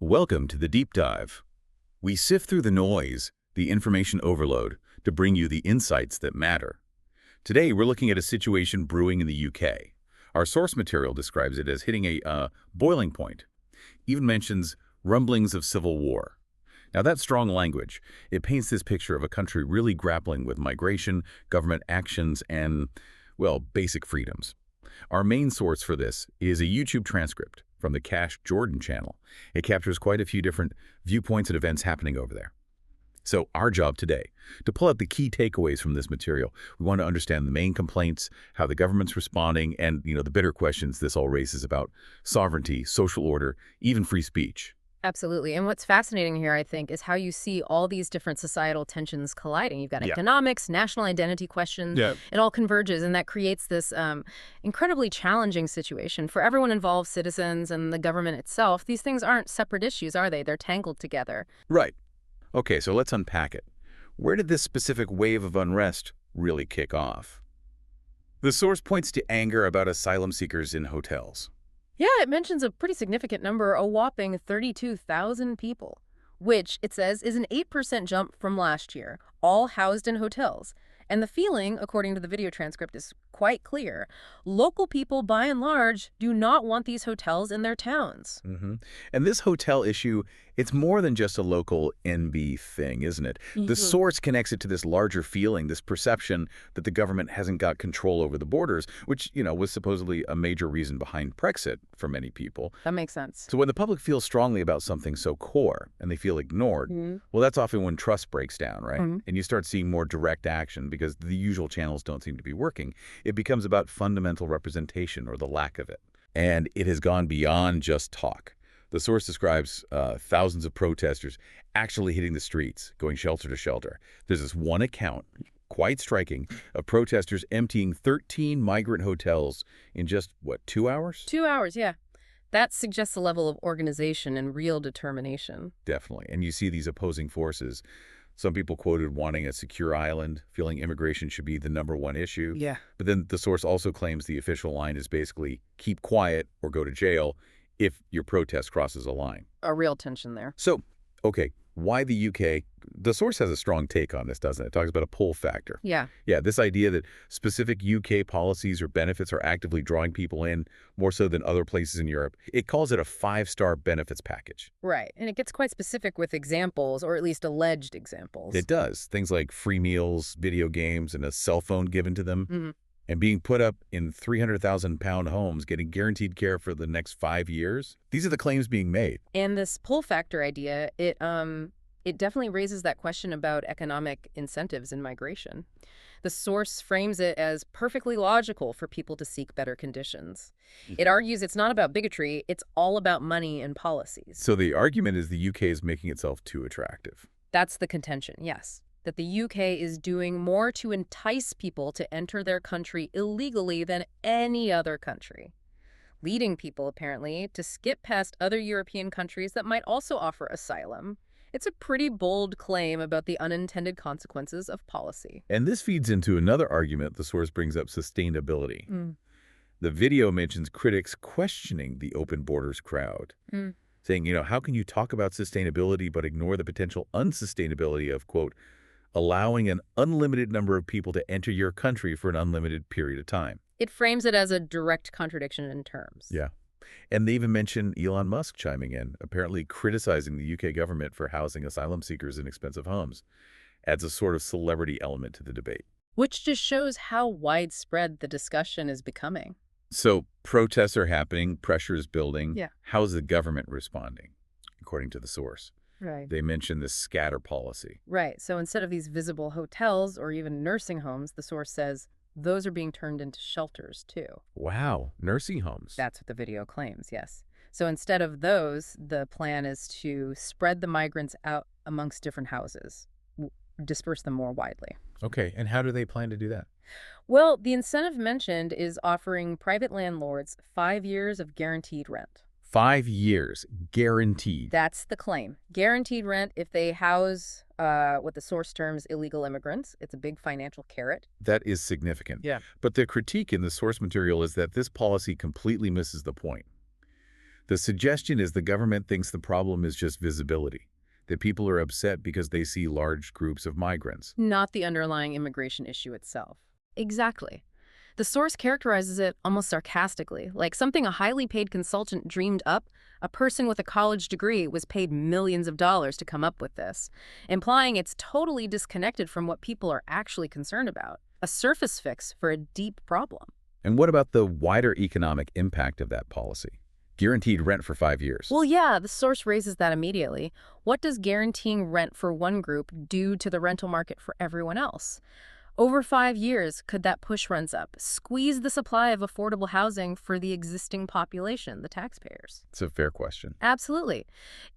Welcome to the Deep Dive. We sift through the noise, the information overload, to bring you the insights that matter. Today, we're looking at a situation brewing in the UK. Our source material describes it as hitting a boiling point, even mentions rumblings of civil war. Now, that's strong language. It paints this picture of a country really grappling with migration, government actions, and, well, basic freedoms. Our main source for this is a YouTube transcript from the Cash Jordan channel. It captures quite a few different viewpoints and events happening over there. So our job today, to pull out the key takeaways from this material, we want to understand the main complaints, how the government's responding, and the bitter questions this all raises about sovereignty, social order, even free speech. Absolutely. And what's fascinating here, I think, is how you see all these different societal tensions colliding. You've got economics, national identity questions. It all converges, and that creates this incredibly challenging situation. For everyone involved, citizens and the government itself, these things aren't separate issues, are they? They're tangled together. Right. Okay, so let's unpack it. Where did this specific wave of unrest really kick off? The source points to anger about asylum seekers in hotels. Yeah, it mentions a pretty significant number, a whopping 32,000 people, which, it says, is an 8% jump from last year, all housed in hotels. And the feeling, according to the video transcript, is quite clear. Local people, by and large, do not want these hotels in their towns. And this hotel issue, it's more than just a local NB thing, isn't it? The source connects it to this larger feeling, this perception that the government hasn't got control over the borders, which, was supposedly a major reason behind Brexit for many people. That makes sense. So when the public feels strongly about something so core and they feel ignored, well, that's often when trust breaks down, right? And you start seeing more direct action because the usual channels don't seem to be working. It becomes about fundamental representation or the lack of it. And it has gone beyond just talk. The source describes thousands of protesters actually hitting the streets, going shelter to shelter. There's this one account, quite striking, of protesters emptying 13 migrant hotels in just, 2 hours? 2 hours, yeah. That suggests a level of organization and real determination. Definitely. And you see these opposing forces. Some people quoted wanting a secure island, feeling immigration should be the #1 issue. Yeah. But then the source also claims the official line is basically keep quiet or go to jail if your protest crosses a line. A real tension there. So, okay, why the UK? The source has a strong take on this, doesn't it? It talks about a pull factor. Yeah, this idea that specific UK policies or benefits are actively drawing people in more so than other places in Europe. It calls it a 5-star benefits package. right. And it gets quite specific with examples, or at least alleged examples. It does. Things like free meals, video games, and a cell phone given to them. And being put up in £300,000 homes, getting guaranteed care for the next 5 years. These are the claims being made. And this pull factor idea, it definitely raises that question about economic incentives in migration. The source frames it as perfectly logical for people to seek better conditions. It argues it's not about bigotry, it's all about money and policies. So the argument is the UK is making itself too attractive. That's the contention, yes. That the UK is doing more to entice people to enter their country illegally than any other country, leading people, apparently, to skip past other European countries that might also offer asylum. It's a pretty bold claim about the unintended consequences of policy. And this feeds into another argument the source brings up: sustainability. The video mentions critics questioning the open borders crowd, saying, how can you talk about sustainability but ignore the potential unsustainability of, quote, allowing an unlimited number of people to enter your country for an unlimited period of time. It frames it as a direct contradiction in terms. Yeah. And they even mention Elon Musk chiming in, apparently criticizing the UK government for housing asylum seekers in expensive homes. Adds a sort of celebrity element to the debate. Which just shows how widespread the discussion is becoming. So protests are happening, pressure is building. Yeah. How's the government responding, according to the source? Right. They mention the scatter policy. Right. So instead of these visible hotels or even nursing homes, the source says those are being turned into shelters too. Wow. Nursing homes. That's what the video claims, yes. So instead of those, the plan is to spread the migrants out amongst different houses, disperse them more widely. Okay. And how do they plan to do that? Well, the incentive mentioned is offering private landlords 5 years of guaranteed rent. 5 years, guaranteed. That's the claim. Guaranteed rent if they house what the source terms illegal immigrants. It's a big financial carrot. That is significant. Yeah. But the critique in the source material is that this policy completely misses the point. The suggestion is the government thinks the problem is just visibility, that people are upset because they see large groups of migrants. Not the underlying immigration issue itself. Exactly. The source characterizes it almost sarcastically, like something a highly paid consultant dreamed up. A person with a college degree was paid millions of dollars to come up with this, implying it's totally disconnected from what people are actually concerned about. A surface fix for a deep problem. And what about the wider economic impact of that policy? Guaranteed rent for 5 years. Well, yeah, the source raises that immediately. What does guaranteeing rent for one group do to the rental market for everyone else? Over 5 years, could that push rents up, squeeze the supply of affordable housing for the existing population, the taxpayers? It's a fair question. Absolutely.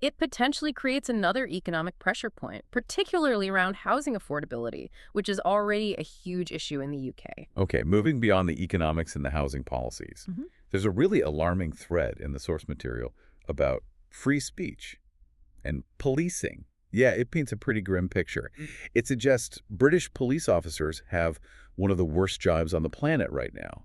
It potentially creates another economic pressure point, particularly around housing affordability, which is already a huge issue in the UK. Okay, moving beyond the economics and the housing policies, there's a really alarming thread in the source material about free speech and policing. Yeah, it paints a pretty grim picture. It suggests British police officers have one of the worst jobs on the planet right now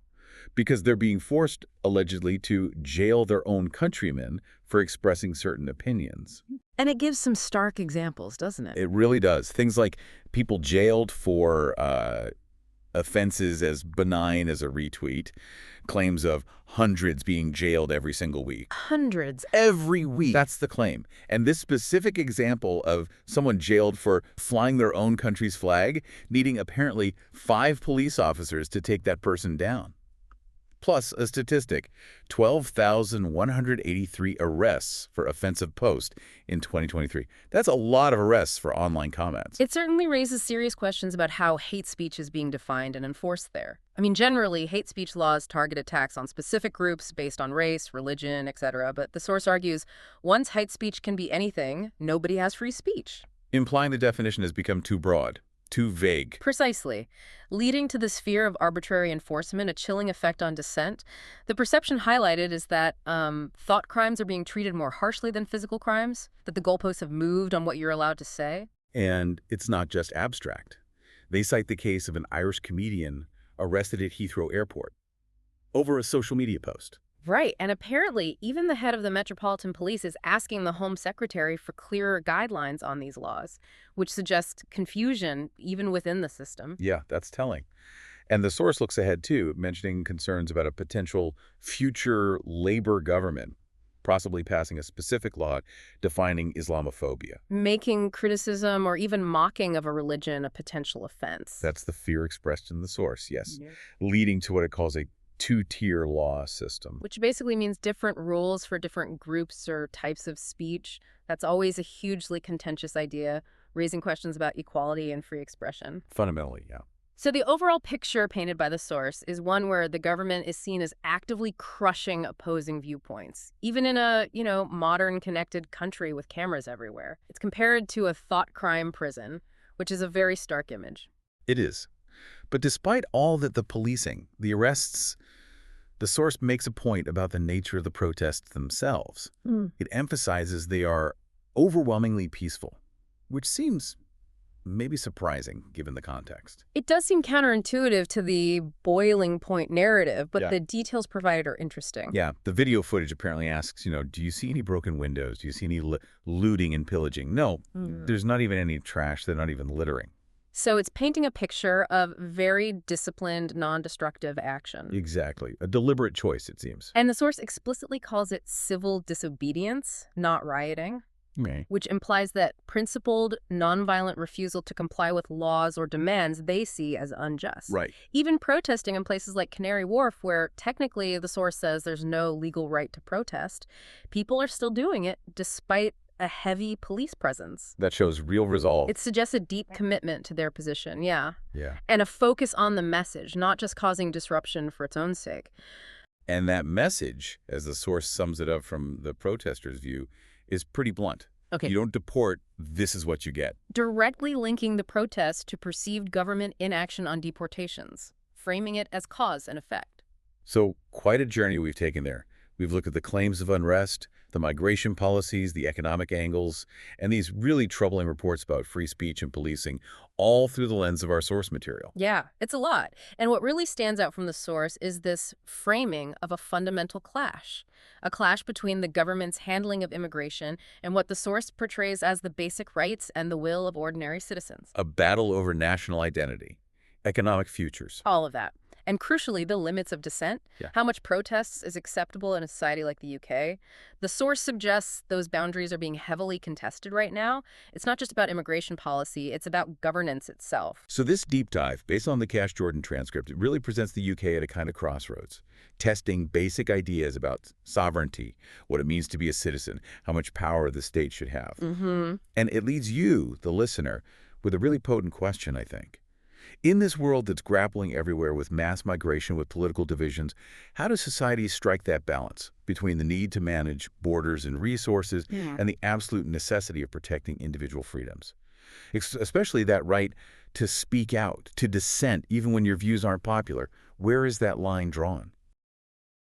because they're being forced, allegedly, to jail their own countrymen for expressing certain opinions. And it gives some stark examples, doesn't it? It really does. Things like people jailed for offenses as benign as a retweet, claims of hundreds being jailed every single week. Hundreds. Every week. That's the claim. And this specific example of someone jailed for flying their own country's flag, needing apparently 5 police officers to take that person down. Plus, a statistic, 12,183 arrests for offensive post in 2023. That's a lot of arrests for online comments. It certainly raises serious questions about how hate speech is being defined and enforced there. I mean, generally, hate speech laws target attacks on specific groups based on race, religion, etc. But the source argues, once hate speech can be anything, nobody has free speech. Implying the definition has become too broad. Too vague. Precisely. Leading to this fear of arbitrary enforcement, a chilling effect on dissent. The perception highlighted is that thought crimes are being treated more harshly than physical crimes, that the goalposts have moved on what you're allowed to say. And it's not just abstract. They cite the case of an Irish comedian arrested at Heathrow Airport over a social media post. Right, and apparently even the head of the Metropolitan Police is asking the Home Secretary for clearer guidelines on these laws, which suggests confusion even within the system. Yeah, that's telling. And the source looks ahead, too, mentioning concerns about a potential future Labour government possibly passing a specific law defining Islamophobia. Making criticism or even mocking of a religion a potential offense. That's the fear expressed in the source, yes, leading to what it calls a 2-tier law system. Which basically means different rules for different groups or types of speech. That's always a hugely contentious idea, raising questions about equality and free expression. Fundamentally, yeah. So the overall picture painted by the source is one where the government is seen as actively crushing opposing viewpoints, even in a, modern connected country with cameras everywhere. It's compared to a thought crime prison, which is a very stark image. It is. But despite all that the policing, the arrests, the source makes a point about the nature of the protests themselves. It emphasizes they are overwhelmingly peaceful, which seems maybe surprising given the context. It does seem counterintuitive to the boiling point narrative, but the details provided are interesting. Yeah, the video footage apparently asks, do you see any broken windows? Do you see any looting and pillaging? No, there's not even any trash. They're not even littering. So it's painting a picture of very disciplined, non-destructive action. Exactly. A deliberate choice, it seems. And the source explicitly calls it civil disobedience, not rioting, which implies that principled, nonviolent refusal to comply with laws or demands they see as unjust. Right. Even protesting in places like Canary Wharf, where technically the source says there's no legal right to protest, people are still doing it despite a heavy police presence. That shows real resolve. It suggests a deep commitment to their position, Yeah. And a focus on the message, not just causing disruption for its own sake. And that message, as the source sums it up from the protesters' view, is pretty blunt. Okay. You don't deport, this is what you get. Directly linking the protest to perceived government inaction on deportations, framing it as cause and effect. So quite a journey we've taken there. We've looked at the claims of unrest, the migration policies, the economic angles, and these really troubling reports about free speech and policing, all through the lens of our source material. Yeah, it's a lot. And what really stands out from the source is this framing of a fundamental clash. A clash between the government's handling of immigration and what the source portrays as the basic rights and the will of ordinary citizens. A battle over national identity, economic futures. All of that. And crucially, the limits of dissent, Yeah. how much protests is acceptable in a society like the UK. The source suggests those boundaries are being heavily contested right now. It's not just about immigration policy, it's about governance itself. So this deep dive, based on the Cash Jordan transcript, it really presents the UK at a kind of crossroads, testing basic ideas about sovereignty, what it means to be a citizen, how much power the state should have. Mm-hmm. And it leaves you, the listener, with a really potent question, I think. In this world that's grappling everywhere with mass migration, with political divisions, how do societies strike that balance between the need to manage borders and resources and the absolute necessity of protecting individual freedoms? Especially that right to speak out, to dissent, even when your views aren't popular. Where is that line drawn?